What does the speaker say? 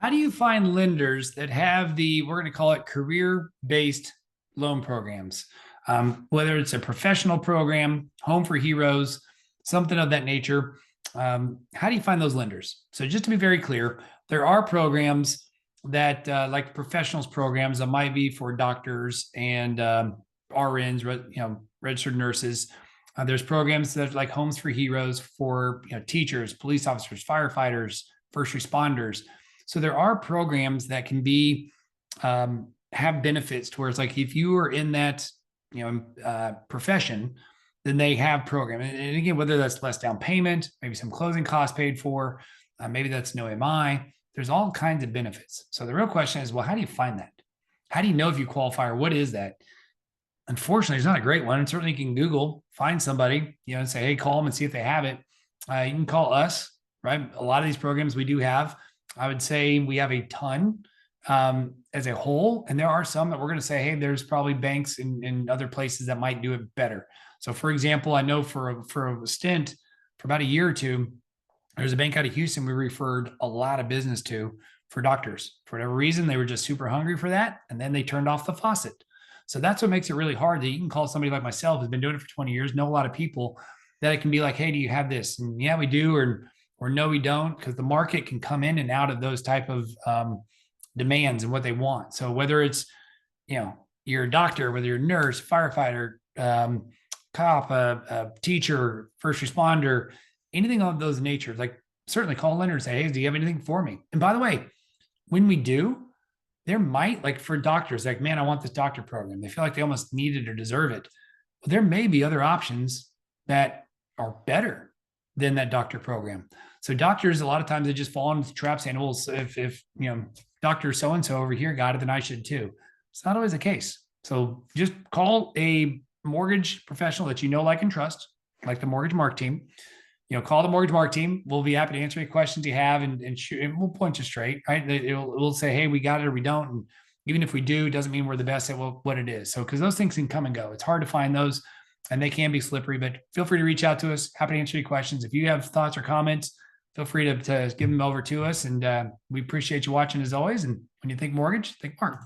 how do you find lenders that have we're going to call it career-based loan programs? Whether it's a professional program, Home for Heroes, something of that nature. How do you find those lenders? So just to be very clear, there are programs that like professionals programs that might be for doctors and RNs, registered nurses. There's programs that are like Homes for Heroes for teachers, police officers, firefighters, first responders. So there are programs that can be have benefits to where it's like if you are in that profession, then they have program. And again, whether that's less down payment, maybe some closing costs paid for, maybe that's no MI. There's all kinds of benefits. So the real question is, well, how do you find that? How do you know if you qualify or what is that? Unfortunately, it's not a great one. And certainly you can Google, find somebody, and say, hey, call them and see if they have it. You can call us, right? A lot of these programs we do have. I would say we have a ton as a whole. And there are some that we're going to say, hey, there's probably banks in other places that might do it better. So for example, I know for a stint, for about a year or two, there's a bank out of Houston we referred a lot of business to for doctors. For whatever reason, they were just super hungry for that. And then they turned off the faucet. So that's what makes it really hard that you can call somebody like myself who's been doing it for 20 years, know a lot of people, that it can be like, hey, do you have this? And yeah, we do, or no, we don't, because the market can come in and out of those type of demands and what they want. So whether it's, you're a doctor, whether you're a nurse, firefighter, cop, a teacher, first responder, anything of those natures, like certainly call a lender and say, hey, do you have anything for me? And by the way, when we do, there might, like for doctors, like, man, I want this doctor program. They feel like they almost need it or deserve it. But there may be other options that are better than that doctor program. So doctors, a lot of times they just fall into the trap saying, well, if Dr. So-and-so over here got it, then I should too. It's not always the case. So just call a mortgage professional that like, and trust, like the Mortgage Mark team. Call the Mortgage Mark team. We'll be happy to answer any questions you have and we'll point you straight, right? We'll say, hey, we got it or we don't. And even if we do, it doesn't mean we're the best at what it is. So, because those things can come and go. It's hard to find those and they can be slippery, but feel free to reach out to us. Happy to answer your questions. If you have thoughts or comments, feel free to give them over to us. And we appreciate you watching as always. And when you think mortgage, think Mark.